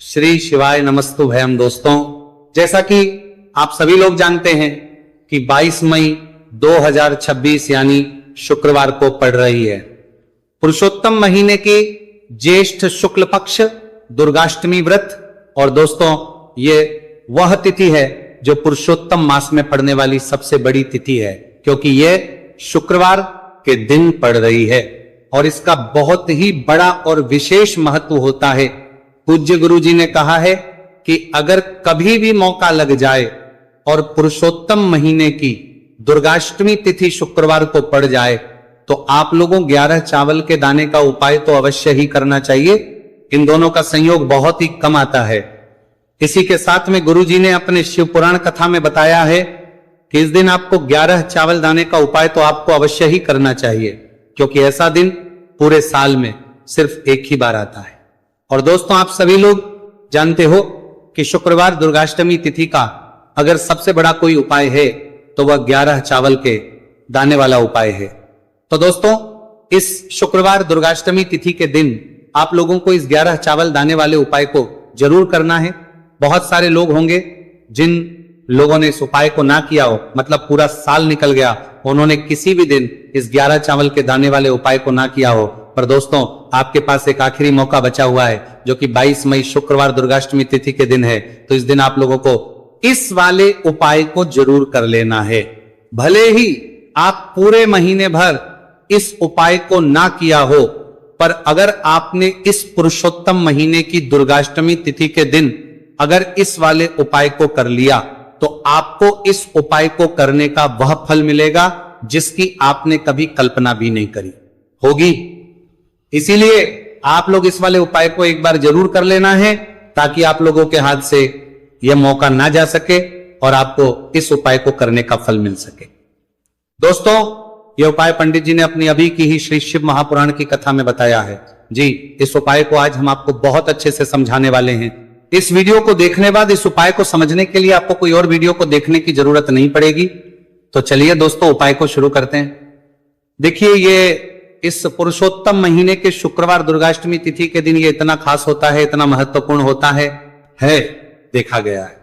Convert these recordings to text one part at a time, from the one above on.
श्री शिवाय नमस्तु भयम। दोस्तों, जैसा कि आप सभी लोग जानते हैं कि 22 मई 2026 यानी शुक्रवार को पड़ रही है पुरुषोत्तम महीने की ज्येष्ठ शुक्ल पक्ष दुर्गाष्टमी व्रत। और दोस्तों, ये वह तिथि है जो पुरुषोत्तम मास में पड़ने वाली सबसे बड़ी तिथि है, क्योंकि यह शुक्रवार के दिन पड़ रही है और इसका बहुत ही बड़ा और विशेष महत्व होता है। पूज्य गुरु जी ने कहा है कि अगर कभी भी मौका लग जाए और पुरुषोत्तम महीने की दुर्गाष्टमी तिथि शुक्रवार को पड़ जाए तो आप लोगों 11 चावल के दाने का उपाय तो अवश्य ही करना चाहिए। इन दोनों का संयोग बहुत ही कम आता है। इसी के साथ में गुरु जी ने अपने शिव पुराण कथा में बताया है कि इस दिन आपको 11 चावल दाने का उपाय तो आपको अवश्य ही करना चाहिए, क्योंकि ऐसा दिन पूरे साल में सिर्फ एक ही बार आता है। और दोस्तों, आप सभी लोग जानते हो कि शुक्रवार दुर्गाष्टमी तिथि का अगर सबसे बड़ा कोई उपाय है तो वह 11 चावल के दाने वाला उपाय है। तो दोस्तों, इस शुक्रवार दुर्गाष्टमी तिथि के दिन आप लोगों को इस 11 चावल दाने वाले उपाय को जरूर करना है। बहुत सारे लोग होंगे जिन लोगों ने इस उपाय को ना किया हो, मतलब पूरा साल निकल गया, उन्होंने किसी भी दिन इस 11 चावल के दाने वाले उपाय को ना किया हो। पर दोस्तों, आपके पास एक आखिरी मौका बचा हुआ है जो कि 22 मई शुक्रवार दुर्गाष्टमी तिथि के दिन है। तो इस दिन आप लोगों को इस वाले उपाय को जरूर कर लेना है। भले ही आप पूरे महीने भर इस उपाय को ना किया हो, पर अगर आपने इस पुरुषोत्तम महीने की दुर्गाष्टमी तिथि के दिन अगर इस वाले उपाय को कर लिया तो आपको इस उपाय को करने का वह फल मिलेगा जिसकी आपने कभी कल्पना भी नहीं करी होगी। इसीलिए आप लोग इस वाले उपाय को एक बार जरूर कर लेना है, ताकि आप लोगों के हाथ से यह मौका ना जा सके और आपको इस उपाय को करने का फल मिल सके। दोस्तों, यह उपाय पंडित जी ने अपनी अभी की ही श्री शिव महापुराण की कथा में बताया है जी। इस उपाय को आज हम आपको बहुत अच्छे से समझाने वाले हैं। इस वीडियो को देखने बाद इस उपाय को समझने के लिए आपको कोई और वीडियो को देखने की जरूरत नहीं पड़ेगी। तो चलिए दोस्तों, उपाय को शुरू करते हैं। देखिए, ये इस पुरुषोत्तम महीने के शुक्रवार दुर्गाष्टमी तिथि के दिन ये इतना खास होता है, इतना महत्वपूर्ण होता है देखा गया है।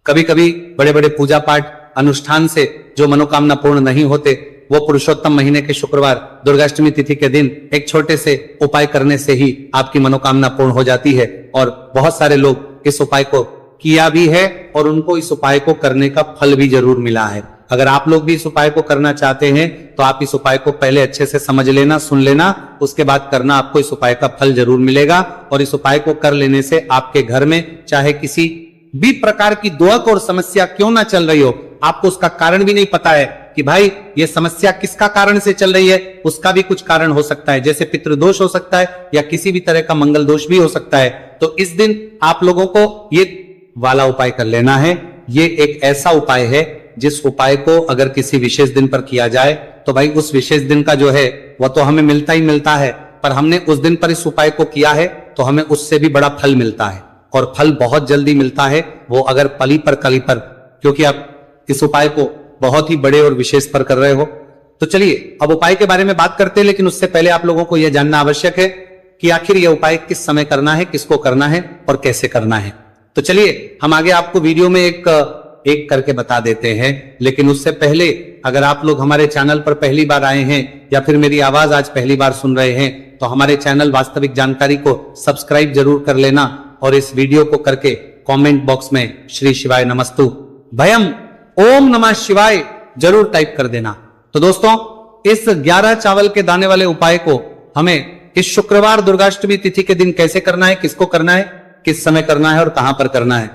कभी कभी बड़े बड़े पूजा पाठ अनुष्ठान से जो मनोकामना पूर्ण नहीं होते, वो पुरुषोत्तम महीने के शुक्रवार दुर्गाष्टमी तिथि के दिन एक छोटे से उपाय करने से ही आपकी मनोकामना पूर्ण हो जाती है। और बहुत सारे लोग इस उपाय को किया भी है और उनको इस उपाय को करने का फल भी जरूर मिला है। अगर आप लोग भी इस उपाय को करना चाहते हैं तो आप इस उपाय को पहले अच्छे से समझ लेना, सुन लेना, उसके बाद करना। आपको इस उपाय का फल जरूर मिलेगा। और इस उपाय को कर लेने से आपके घर में चाहे किसी भी प्रकार की दुख और समस्या क्यों ना चल रही हो, आपको उसका कारण भी नहीं पता है कि भाई ये समस्या किसका कारण से चल रही है, उसका भी कुछ कारण हो सकता है, जैसे पितृदोष हो सकता है या किसी भी तरह का मंगल दोष भी हो सकता है। तो इस दिन आप लोगों को ये वाला उपाय कर लेना है। ये एक ऐसा उपाय है जिस उपाय को अगर किसी विशेष दिन पर किया जाए तो भाई उस विशेष दिन का जो है वह तो हमें मिलता ही मिलता है, पर हमने उस दिन पर इस उपाय को किया है तो हमें उससे भी बड़ा फल मिलता है। और फल बहुत जल्दी मिलता है, वो अगर पली पर कली पर, क्योंकि आप इस उपाय को बहुत ही बड़े और विशेष पर कर रहे हो। तो चलिए अब उपाय के बारे में बात करते हैं, लेकिन उससे पहले आप लोगों को यह जानना आवश्यक है कि आखिर यह उपाय किस समय करना है, किसको करना है और कैसे करना है। तो चलिए हम आगे आपको वीडियो में एक करके बता देते हैं। लेकिन उससे पहले अगर आप लोग हमारे चैनल पर पहली बार आए हैं या फिर मेरी आवाज आज पहली बार सुन रहे हैं तो हमारे चैनल वास्तविक जानकारी को सब्सक्राइब जरूर कर लेना और इस वीडियो को करके कमेंट बॉक्स में श्री शिवाय नमस्तु भयम ओम नमः शिवाय जरूर टाइप कर देना। तो दोस्तों, इस 11 चावल के दाने वाले उपाय को हमें इस शुक्रवार दुर्गाष्टमी तिथि के दिन कैसे करना है, किसको करना है, किस समय करना है और कहां पर करना है,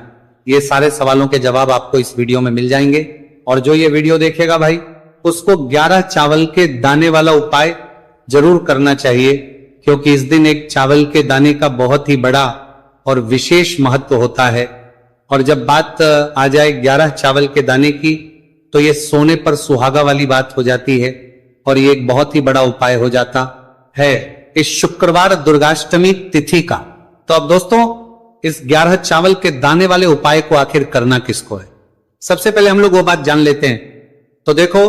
ये सारे सवालों के जवाब आपको इस वीडियो में मिल जाएंगे। और जो ये वीडियो देखेगा भाई, उसको 11 चावल के दाने वाला उपाय जरूर करना चाहिए, क्योंकि इस दिन एक चावल के दाने का बहुत ही बड़ा और विशेष महत्व होता है। और जब बात आ जाए 11 चावल के दाने की तो ये सोने पर सुहागा वाली बात हो जाती है और ये एक बहुत ही बड़ा उपाय हो जाता है इस शुक्रवार दुर्गाष्टमी तिथि का। तो अब दोस्तों, इस 11 चावल के दाने वाले उपाय को आखिर करना किसको है, सबसे पहले हम लोग वो बात जान लेते हैं। तो देखो,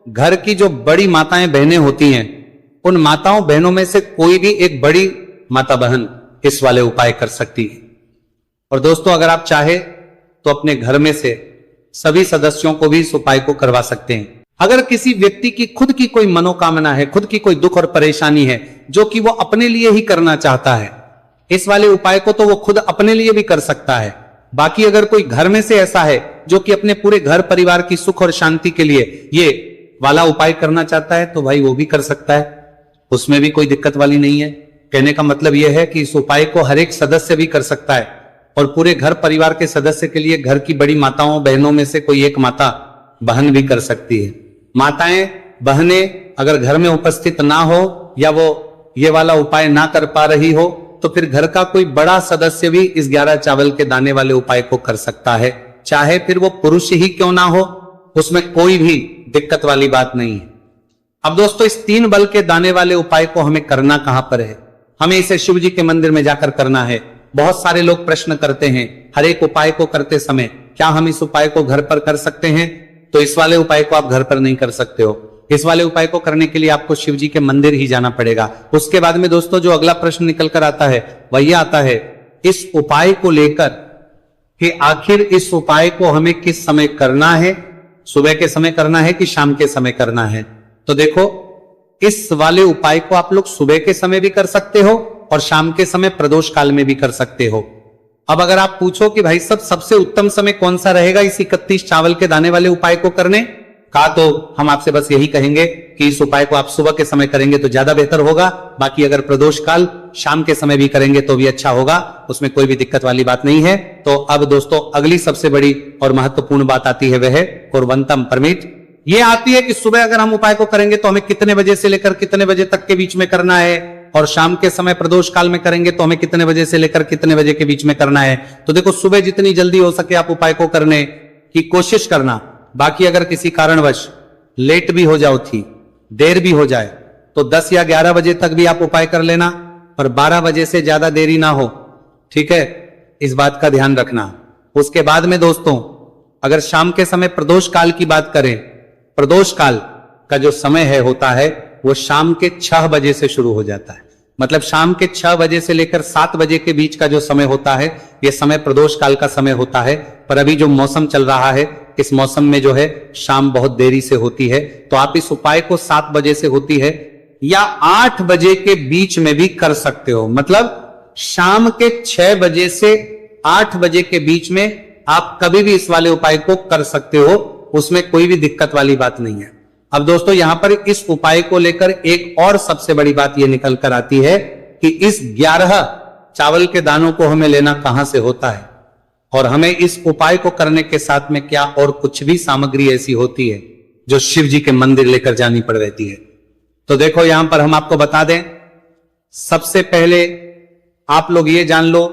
घर की जो बड़ी माताएं बहनें होती हैं, उन माताओं बहनों में से कोई भी एक बड़ी माता बहन इस वाले उपाय कर सकती है। और दोस्तों अगर आप चाहे तो अपने घर में से सभी सदस्यों को भी इस उपाय को करवा सकते हैं। अगर किसी व्यक्ति की खुद की कोई मनोकामना है, खुद की कोई दुख और परेशानी है जो कि वो अपने लिए ही करना चाहता है, इस वाले उपाय को तो वो खुद अपने लिए भी कर सकता है। बाकी अगर कोई घर में से ऐसा है जो कि अपने पूरे घर परिवार की सुख और शांति के लिए ये वाला उपाय करना चाहता है तो भाई वो भी कर सकता है, उसमें भी कोई दिक्कत वाली नहीं है। कहने का मतलब यह है कि इस उपाय को हर एक सदस्य भी कर सकता है और पूरे घर परिवार के सदस्य के लिए घर की बड़ी माताओं बहनों में से कोई एक माता बहन भी कर सकती है। माताएं बहनें अगर घर में उपस्थित ना हो या वो ये वाला उपाय ना कर पा रही हो तो फिर घर का कोई बड़ा सदस्य भी इस 11 चावल के दाने वाले उपाय को कर सकता है, चाहे फिर वो पुरुष ही क्यों ना हो, उसमें कोई भी दिक्कत वाली बात नहीं है। अब दोस्तों इस 3 बल के दाने वाले उपाय को हमें करना कहां पर है? हमें इसे शिव जी के मंदिर में जाकर करना है। बहुत सारे लोग प्रश्न करते हैं हर एक उपाय को करते समय, क्या हम इस उपाय को घर पर कर सकते हैं? तो इस वाले उपाय को आप घर पर नहीं कर सकते हो। इस वाले उपाय को करने के लिए आपको शिव जी के मंदिर ही जाना पड़ेगा। उसके बाद में दोस्तों जो अगला प्रश्न निकल कर आता है वह यह आता है इस उपाय को लेकर कि आखिर इस उपाय को हमें किस समय करना है, सुबह के समय करना है कि शाम के समय करना है? तो देखो इस वाले उपाय को आप लोग सुबह के समय भी कर सकते हो और शाम के समय प्रदोष काल में भी कर सकते हो। अब अगर आप पूछो कि भाई सबसे उत्तम समय कौन सा रहेगा इस 31 चावल के दाने वाले उपाय को करने का, तो हम आपसे बस यही कहेंगे कि इस उपाय को आप सुबह के समय करेंगे तो ज्यादा बेहतर होगा। बाकी अगर प्रदोष काल शाम के समय भी करेंगे तो भी अच्छा होगा, उसमें कोई भी दिक्कत वाली बात नहीं है। तो अब दोस्तों अगली सबसे बड़ी और महत्वपूर्ण बात आती है वह है कुर्वंतम परमिट। ये आती है कि सुबह अगर हम उपाय को करेंगे तो हमें कितने बजे से लेकर कितने बजे तक के बीच में करना है, और शाम के समय प्रदोष काल में करेंगे तो हमें कितने बजे से लेकर कितने बजे के बीच में करना है। तो देखो सुबह जितनी जल्दी हो सके आप उपाय को करने की कोशिश करना। बाकी अगर किसी कारणवश लेट भी हो जाओ थी, देर भी हो जाए तो 10 या 11 बजे तक भी आप उपाय कर लेना, पर 12 बजे से ज्यादा देरी ना हो, ठीक है, इस बात का ध्यान रखना। उसके बाद में दोस्तों अगर शाम के समय प्रदोष काल की बात करें, प्रदोष काल का जो समय है होता है वो शाम के 6 बजे से शुरू हो जाता है। मतलब शाम के 6 बजे से लेकर 7 बजे के बीच का जो समय होता है यह समय प्रदोष काल का समय होता है। पर अभी जो मौसम चल रहा है इस मौसम में जो है शाम बहुत देरी से होती है, तो आप इस उपाय को 7 बजे से होती है या 8 बजे के बीच में भी कर सकते हो। मतलब शाम के 6 बजे से 8 बजे के बीच में आप कभी भी इस वाले उपाय को कर सकते हो, उसमें कोई भी दिक्कत वाली बात नहीं है। अब दोस्तों यहां पर इस उपाय को लेकर एक और सबसे बड़ी बात यह निकल कर आती है कि इस 11 चावल के दानों को हमें लेना कहां से होता है और हमें इस उपाय को करने के साथ में क्या और कुछ भी सामग्री ऐसी होती है जो शिव जी के मंदिर लेकर जानी पड़ रहती है। तो देखो यहां पर हम आपको बता दें, सबसे पहले आप लोग ये जान लो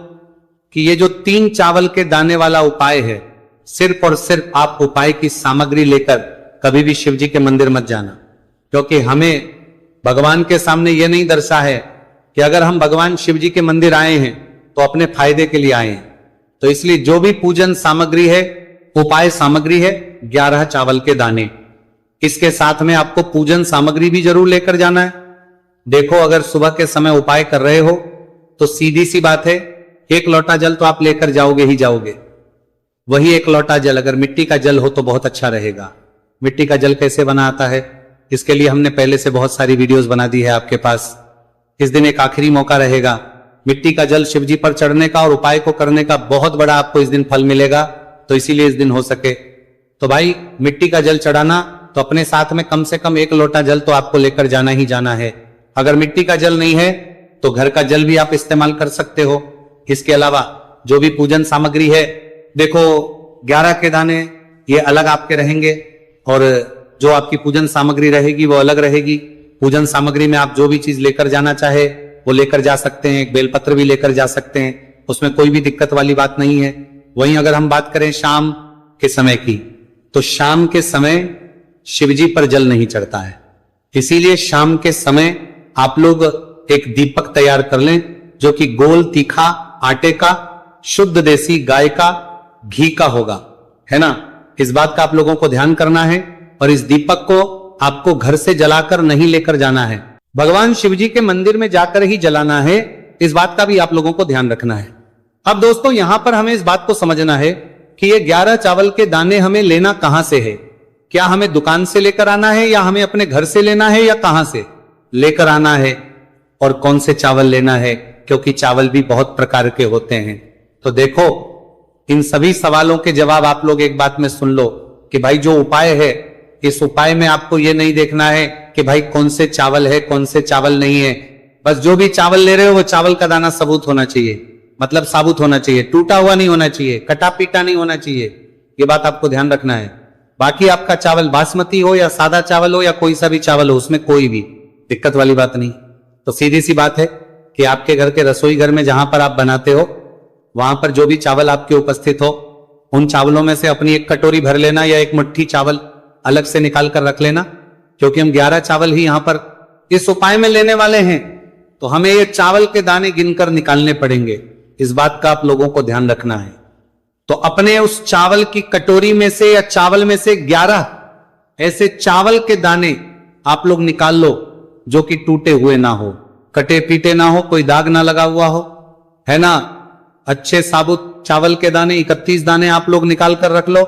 कि ये जो 3 चावल के दाने वाला उपाय है, सिर्फ और सिर्फ आप उपाय की सामग्री लेकर कभी भी शिव जी के मंदिर मत जाना, क्योंकि हमें भगवान के सामने यह नहीं दर्शा है कि अगर हम भगवान शिव जी के मंदिर आए हैं तो अपने फायदे के लिए आए हैं। तो इसलिए जो भी पूजन सामग्री है, उपाय सामग्री है 11 चावल के दाने, इसके साथ में आपको पूजन सामग्री भी जरूर लेकर जाना है। देखो अगर सुबह के समय उपाय कर रहे हो तो सीधी सी बात है 1 लोटा जल तो आप लेकर जाओगे ही जाओगे। वही 1 लोटा जल अगर मिट्टी का जल हो तो बहुत अच्छा रहेगा। मिट्टी का जल कैसे बना आता है इसके लिए हमने पहले से बहुत सारी वीडियोस बना दी है आपके पास। इस दिन एक आखिरी मौका रहेगा मिट्टी का जल शिव जी पर चढ़ने का और उपाय को करने का, बहुत बड़ा आपको इस दिन फल मिलेगा। तो इसीलिए इस दिन हो सके तो भाई मिट्टी का जल चढ़ाना तो अपने साथ में कम से कम 1 लोटा जल तो आपको लेकर जाना ही जाना है। अगर मिट्टी का जल नहीं है तो घर का जल भी आप इस्तेमाल कर सकते हो। इसके अलावा जो भी पूजन सामग्री है, देखो 11 के दाने ये अलग आपके रहेंगे और जो आपकी पूजन सामग्री रहेगी वो अलग रहेगी। पूजन सामग्री में आप जो भी चीज लेकर जाना चाहे वो लेकर जा सकते हैं, एक बेलपत्र भी लेकर जा सकते हैं, उसमें कोई भी दिक्कत वाली बात नहीं है। वहीं अगर हम बात करें शाम के समय की, तो शाम के समय शिवजी पर जल नहीं चढ़ता है, इसीलिए शाम के समय आप लोग एक दीपक तैयार कर लें जो कि गोल तीखा आटे का, शुद्ध देसी गाय का घी का होगा, है ना। इस बात का आप लोगों को ध्यान करना है और इस दीपक को आपको घर से जलाकर नहीं लेकर जाना है, भगवान शिवजी के मंदिर में जाकर ही जलाना है। इस बात का भी आप लोगों को ध्यान रखना है। अब दोस्तों यहां पर हमें इस बात को समझना है कि ये 11 चावल के दाने हमें लेना कहां से है। क्या हमें दुकान से लेकर आना है या हमें अपने घर से लेना है या कहां से लेकर आना है और कौन से चावल लेना है, क्योंकि चावल भी बहुत प्रकार के होते हैं। तो देखो इन सभी सवालों के जवाब आप लोग एक बात में सुन लो कि भाई जो उपाय है, इस उपाय में आपको यह नहीं देखना है कि भाई कौन से चावल है कौन से चावल नहीं है। बस जो भी चावल ले रहे हो वो चावल का दाना सबूत होना चाहिए, मतलब साबुत होना चाहिए, टूटा हुआ नहीं होना चाहिए, कटा पीटा नहीं होना चाहिए। ये बात आपको ध्यान रखना है। बाकी आपका चावल बासमती हो या सादा चावल हो या कोई सा भी चावल हो, उसमें कोई भी दिक्कत वाली बात नहीं। तो सीधी सी बात है कि आपके घर के रसोई घर में जहां पर आप बनाते हो वहां पर जो भी चावल आपके उपस्थित हो, उन चावलों में से अपनी एक कटोरी भर लेना या एक मुट्ठी चावल अलग से निकाल कर रख लेना, क्योंकि हम 11 चावल ही यहां पर इस उपाय में लेने वाले हैं। तो हमें ये चावल के दाने गिनकर निकालने पड़ेंगे, इस बात का आप लोगों को ध्यान रखना है। तो अपने उस चावल की कटोरी में से या चावल में से 11 ऐसे चावल के दाने आप लोग निकाल लो जो कि टूटे हुए ना हो, कटे पीटे ना हो, कोई दाग ना लगा हुआ हो, है ना। अच्छे साबुत चावल के दाने 31 दाने आप लोग निकाल कर रख लो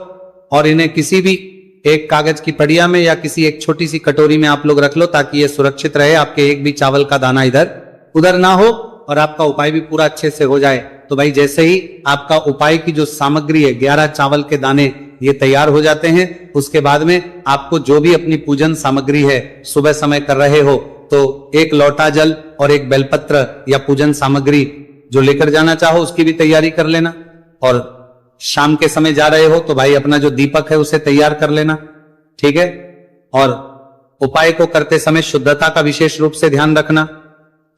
और इन्हें किसी भी एक कागज की पड़िया में या किसी एक छोटी सी कटोरी में आप लोग रख लो, ताकि ये सुरक्षित रहे, आपके एक भी चावल का दाना इधर उधर ना हो और आपका उपाय भी पूरा अच्छे से हो जाए। तो भाई जैसे ही आपका उपाय की जो सामग्री है 11 चावल के दाने ये तैयार हो जाते हैं, उसके बाद में आपको जो भी अपनी पूजन सामग्री है सुबह समय कर रहे हो तो एक लोटा जल और एक बेलपत्र या पूजन सामग्री जो लेकर जाना चाहो उसकी भी तैयारी कर लेना। और शाम के समय जा रहे हो तो भाई अपना जो दीपक है उसे तैयार कर लेना, ठीक है। और उपाय को करते समय शुद्धता का विशेष रूप से ध्यान रखना,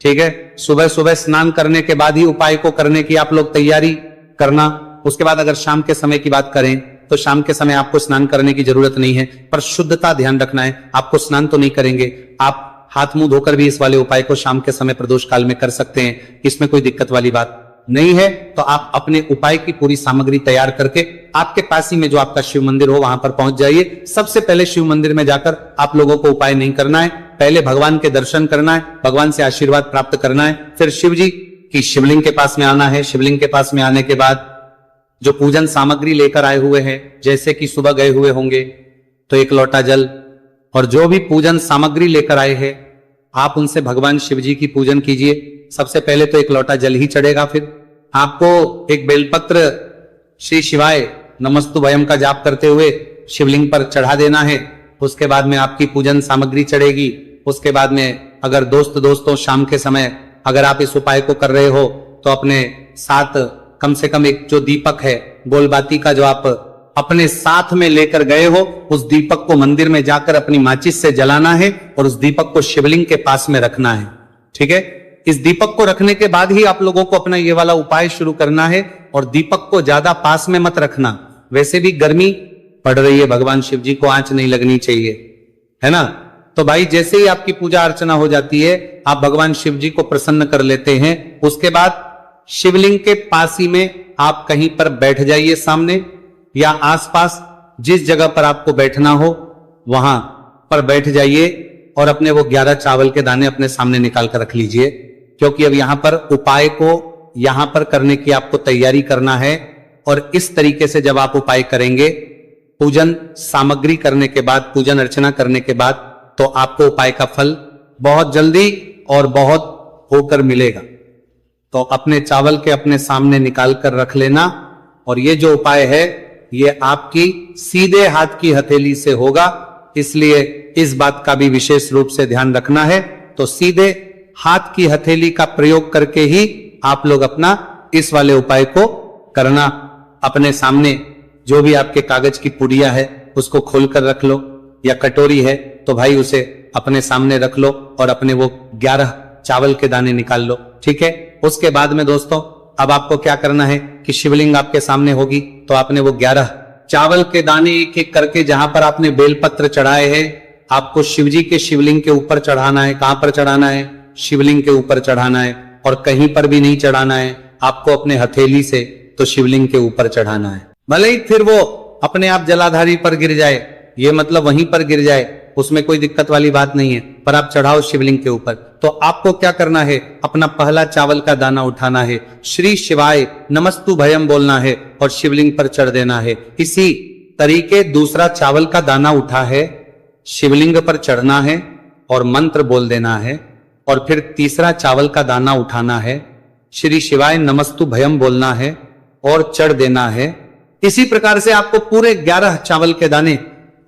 ठीक है। सुबह सुबह स्नान करने के बाद ही उपाय को करने की आप लोग तैयारी करना। उसके बाद अगर शाम के समय की बात करें तो शाम के समय आपको स्नान करने की जरूरत नहीं है, पर शुद्धता ध्यान रखना है। आपको स्नान तो नहीं करेंगे, आप हाथ मुंह धोकर भी इस वाले उपाय को शाम के समय प्रदोष काल में कर सकते हैं, इसमें कोई दिक्कत वाली बात नहीं है। तो आप अपने उपाय की पूरी सामग्री तैयार करके आपके पास ही में जो आपका शिव मंदिर हो वहां पर पहुंच जाइए। सबसे पहले शिव मंदिर में जाकर आप लोगों को उपाय नहीं करना है, पहले भगवान के दर्शन करना है, भगवान से आशीर्वाद प्राप्त करना है, फिर शिव जी की शिवलिंग के पास में आना है। शिवलिंग के पास में आने के बाद जो पूजन सामग्री लेकर आए हुए हैं, जैसे कि सुबह गए हुए होंगे तो एक लोटा जल और जो भी पूजन सामग्री लेकर आए हैं आप उनसे भगवान शिव जी की पूजन कीजिए। सबसे पहले तो एक लोटा जल ही चढ़ेगा, फिर आपको एक बेलपत्र श्री शिवाय नमस्तुभयम का जाप करते हुए शिवलिंग पर चढ़ा देना है। उसके बाद में आपकी पूजन सामग्री चढ़ेगी। उसके बाद में अगर दोस्तों शाम के समय अगर आप इस उपाय को कर रहे हो तो अपने साथ कम से कम एक जो दीपक है बोलबाती का जो आप अपने साथ में लेकर गए हो, उस दीपक को मंदिर में जाकर अपनी माचिस से जलाना है और उस दीपक को शिवलिंग के पास में रखना है, ठीक है। इस दीपक को रखने के बाद ही आप लोगों को अपना ये वाला उपाय शुरू करना है और दीपक को ज्यादा पास में मत रखना। वैसे भी गर्मी पड़ रही है, भगवान शिव जी को आंच नहीं लगनी चाहिए, है ना। तो भाई जैसे ही आपकी पूजा अर्चना हो जाती है आप भगवान शिव जी को प्रसन्न कर लेते हैं। उसके बाद शिवलिंग के पास ही में आप कहीं पर बैठ जाइए, सामने या आसपास जिस जगह पर आपको बैठना हो वहां पर बैठ जाइए और अपने वो 11 चावल के दाने अपने सामने निकाल कर रख लीजिए, क्योंकि अब यहां पर उपाय को यहां पर करने की आपको तैयारी करना है। और इस तरीके से जब आप उपाय करेंगे, पूजन सामग्री करने के बाद, पूजन अर्चना करने के बाद, तो आपको उपाय का फल बहुत जल्दी और बहुत होकर मिलेगा। तो अपने चावल के अपने सामने निकाल कर रख लेना। और ये जो उपाय है ये आपकी सीधे हाथ की हथेली से होगा, इसलिए इस बात का भी विशेष रूप से ध्यान रखना है। तो सीधे हाथ की हथेली का प्रयोग करके ही आप लोग अपना इस वाले उपाय को करना। अपने सामने जो भी आपके कागज की पुड़िया है उसको खोलकर रख लो, या कटोरी है तो भाई उसे अपने सामने रख लो और अपने वो 11 चावल के दाने निकाल लो, ठीक है। उसके बाद में दोस्तों अब आपको क्या करना है कि शिवलिंग आपके सामने होगी तो आपने वो 11 चावल के दाने एक एक करके जहां पर आपने बेलपत्र चढ़ाए हैं आपको शिवजी के शिवलिंग के ऊपर चढ़ाना है। कहां पर चढ़ाना है? शिवलिंग के ऊपर चढ़ाना है, और कहीं पर भी नहीं चढ़ाना है, आपको अपने हथेली से तो शिवलिंग के ऊपर चढ़ाना है। भले ही फिर वो अपने आप जलाधारी पर गिर जाए, ये मतलब वहीं पर गिर जाए, उसमें कोई दिक्कत वाली बात नहीं है, पर आप चढ़ाओ शिवलिंग के ऊपर। तो आपको क्या करना है, अपना पहला चावल का दाना उठाना है, श्री शिवाय नमस्तु भयम बोलना है और शिवलिंग पर चढ़ देना है। इसी तरीके दूसरा चावल का दाना उठा है, शिवलिंग पर चढ़ना है और मंत्र बोल देना है, और फिर तीसरा चावल का दाना उठाना है, श्री शिवाय नमस्तु भयम बोलना है और चढ़ देना है। इसी प्रकार से आपको पूरे 11 चावल के दाने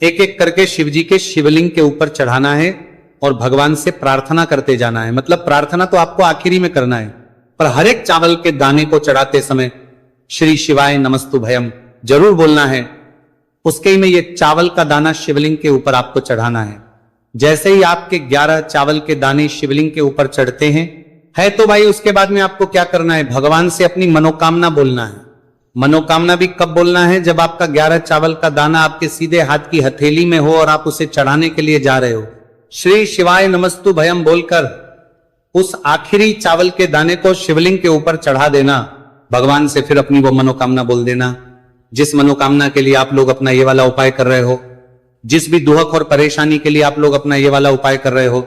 एक एक करके शिव जी के शिवलिंग के ऊपर चढ़ाना है और भगवान से प्रार्थना करते जाना है। मतलब प्रार्थना तो आपको आखिरी में करना है, पर हर एक चावल के दाने को चढ़ाते समय श्री शिवाय नमस्तु भयम जरूर बोलना है। उसके ही में ये चावल का दाना शिवलिंग के ऊपर आपको चढ़ाना है। जैसे ही आपके 11 चावल के दाने शिवलिंग के ऊपर चढ़ते हैं है तो भाई उसके बाद में आपको क्या करना है, भगवान से अपनी मनोकामना बोलना है। मनोकामना भी कब बोलना है, जब आपका 11 चावल का दाना आपके सीधे हाथ की हथेली में हो और आप उसे चढ़ाने के लिए जा रहे हो। श्री शिवाय नमस्तु भयम बोलकर उस आखिरी चावल के दाने को शिवलिंग के ऊपर चढ़ा देना, भगवान से फिर अपनी वो मनोकामना बोल देना जिस मनोकामना के लिए आप लोग अपना ये वाला उपाय कर रहे हो, जिस भी दुख और परेशानी के लिए आप लोग अपना ये वाला उपाय कर रहे हो।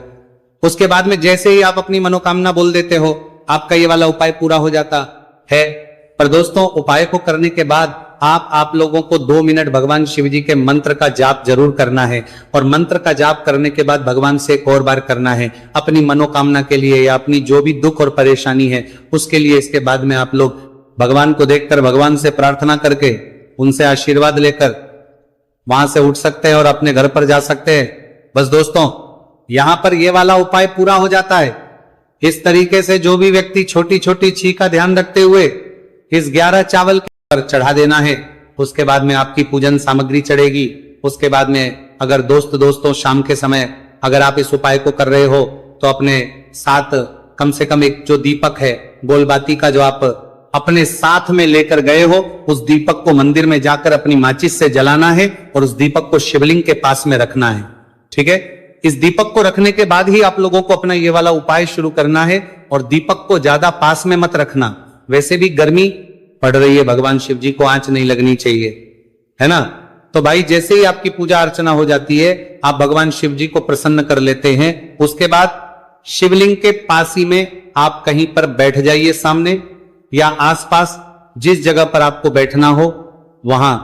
उसके बाद में जैसे ही आप अपनी मनोकामना बोल देते हो, आपका ये वाला उपाय पूरा हो जाता है। पर दोस्तों, उपाय को करने के बाद आप लोगों को 2 मिनट भगवान शिव जी के मंत्र का जाप जरूर करना है, और मंत्र का जाप करने के बाद भगवान से एक और बार करना है अपनी मनोकामना के लिए या अपनी जो भी दुख और परेशानी है उसके लिए। इसके बाद में आप लोग भगवान को देखकर, भगवान से प्रार्थना करके, उनसे आशीर्वाद लेकर वहां से उठ सकते हैं और अपने घर पर जा सकते हैं। बस दोस्तों, यहां पर ये वाला उपाय पूरा हो जाता है। इस तरीके से जो भी व्यक्ति छोटी छोटी छी का ध्यान रखते हुए इस 11 चावल के पर चढ़ा देना है, उसके बाद में आपकी पूजन सामग्री चढ़ेगी। उसके बाद में अगर दोस्तों शाम के समय अगर आप इस उपाय को कर रहे हो तो अपने साथ कम से कम एक जो दीपक है गोलबाती का, जो आप अपने साथ में लेकर गए हो, उस दीपक को मंदिर में जाकर अपनी माचिस से जलाना है और उस दीपक को शिवलिंग के पास में रखना है। ठीक है, इस दीपक को रखने के बाद ही आप लोगों को अपना ये वाला उपाय शुरू करना है, और दीपक को ज्यादा पास में मत रखना। वैसे भी गर्मी पड़ रही है, भगवान शिव जी को आंच नहीं लगनी चाहिए, है ना। तो भाई जैसे ही आपकी पूजा अर्चना हो जाती है, आप भगवान शिव जी को प्रसन्न कर लेते हैं। उसके बाद शिवलिंग के पास ही में आप कहीं पर बैठ जाइए, सामने या आसपास जिस जगह पर आपको बैठना हो वहां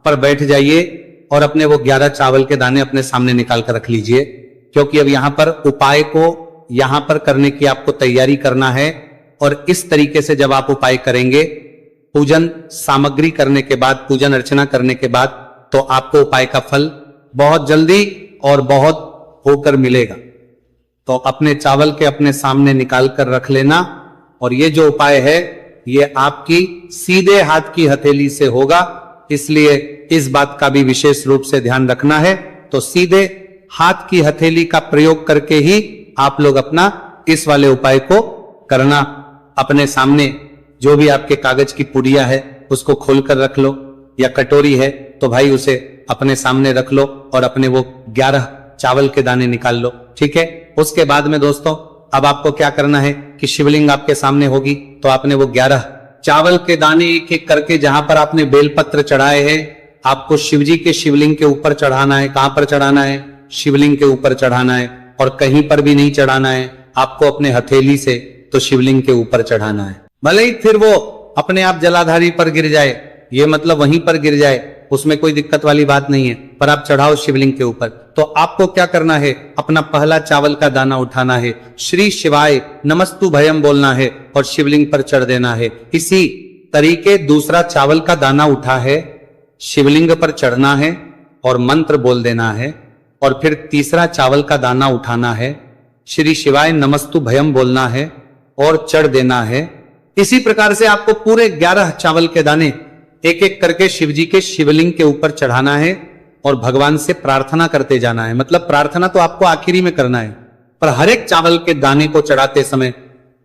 पर बैठ जाइए, और अपने वो 11 चावल के दाने अपने सामने निकाल कर रख लीजिए, क्योंकि अब यहां पर उपाय को यहां पर करने की आपको तैयारी करना है। और इस तरीके से जब आप उपाय करेंगे, पूजन सामग्री करने के बाद, पूजन अर्चना करने के बाद, तो आपको उपाय का फल बहुत जल्दी और बहुत होकर मिलेगा। तो अपने चावल के अपने सामने निकाल कर रख लेना, और ये जो उपाय है ये आपकी सीधे हाथ की हथेली से होगा, इसलिए इस बात का भी विशेष रूप से ध्यान रखना है। तो सीधे हाथ की हथेली का प्रयोग करके ही आप लोग अपना इस वाले उपाय को करना। अपने सामने जो भी आपके कागज की पुड़िया है उसको खोलकर रख लो, या कटोरी है तो भाई उसे अपने सामने रख लो और अपने वो 11 चावल के दाने निकाल लो। ठीक है, उसके बाद में दोस्तों अब आपको क्या करना है कि शिवलिंग आपके सामने होगी, तो आपने वो 11 चावल के दाने एक एक करके जहां पर आपने बेलपत्र चढ़ाए हैं, आपको शिवजी के शिवलिंग के ऊपर चढ़ाना है। कहां पर चढ़ाना है? शिवलिंग के ऊपर चढ़ाना है, और कहीं पर भी नहीं चढ़ाना है आपको अपने हथेली से, तो शिवलिंग के ऊपर चढ़ाना है। भले ही फिर वो अपने आप जलाधारी पर गिर जाए, ये मतलब वहीं पर गिर जाए, उसमें कोई दिक्कत वाली बात नहीं है, पर आप चढ़ाओ शिवलिंग के ऊपर। तो आपको क्या करना है, अपना पहला चावल का दाना उठाना है, श्री शिवाय नमस्तु भयम बोलना है और शिवलिंग पर चढ़ देना है। इसी तरीके दूसरा चावल का दाना उठा है, शिवलिंग पर चढ़ना है और मंत्र बोल देना है, और फिर तीसरा चावल का दाना उठाना है, श्री शिवाय नमस्तु भयम बोलना है और चढ़ देना है। इसी प्रकार से आपको पूरे 11 चावल के दाने एक एक करके शिवजी के शिवलिंग के ऊपर चढ़ाना है और भगवान से प्रार्थना करते जाना है। मतलब प्रार्थना तो आपको आखिरी में करना है, पर हर एक चावल के दाने को चढ़ाते समय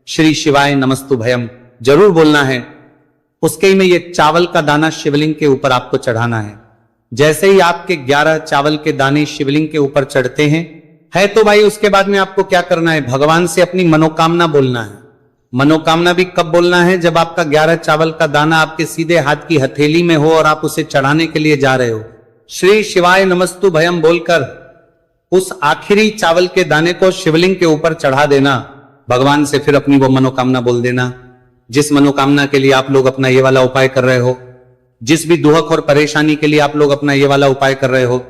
श्री शिवाय नमस्तु भयम जरूर बोलना है। उसके ही में ये चावल का दाना शिवलिंग के ऊपर आपको चढ़ाना है। जैसे ही आपके 11 चावल के दाने शिवलिंग के ऊपर चढ़ते हैं है तो भाई उसके बाद में आपको क्या करना है, भगवान से अपनी मनोकामना बोलना है। मनोकामना भी कब बोलना है, जब आपका 11 चावल का दाना आपके सीधे हाथ की हथेली में हो और आप उसे चढ़ाने के लिए जा रहे हो। श्री शिवाय नमस्तु भयम बोलकर उस आखिरी चावल के दाने को शिवलिंग के ऊपर चढ़ा देना, भगवान से फिर अपनी वो मनोकामना बोल देना जिस मनोकामना के लिए आप लोग अपना ये वाला उपाय कर रहे हो, जिस भी दुख और परेशानी के लिए आप लोग अपना ये वाला उपाय कर रहे हो।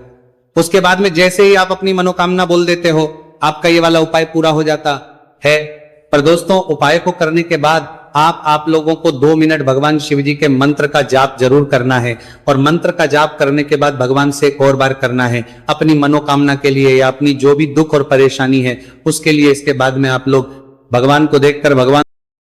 उसके बाद में जैसे ही आप अपनी मनोकामना बोल देते हो, आपका ये वाला उपाय पूरा हो जाता है। पर दोस्तों, उपाय को करने के बाद आप लोगों को 2 मिनट भगवान शिव जी के मंत्र का जाप जरूर करना है, और मंत्र का जाप करने के बाद भगवान से एक और बार करना है अपनी मनोकामना के लिए या अपनी जो भी दुख और परेशानी है उसके लिए। इसके बाद में आप लोग भगवान को देखकर भगवान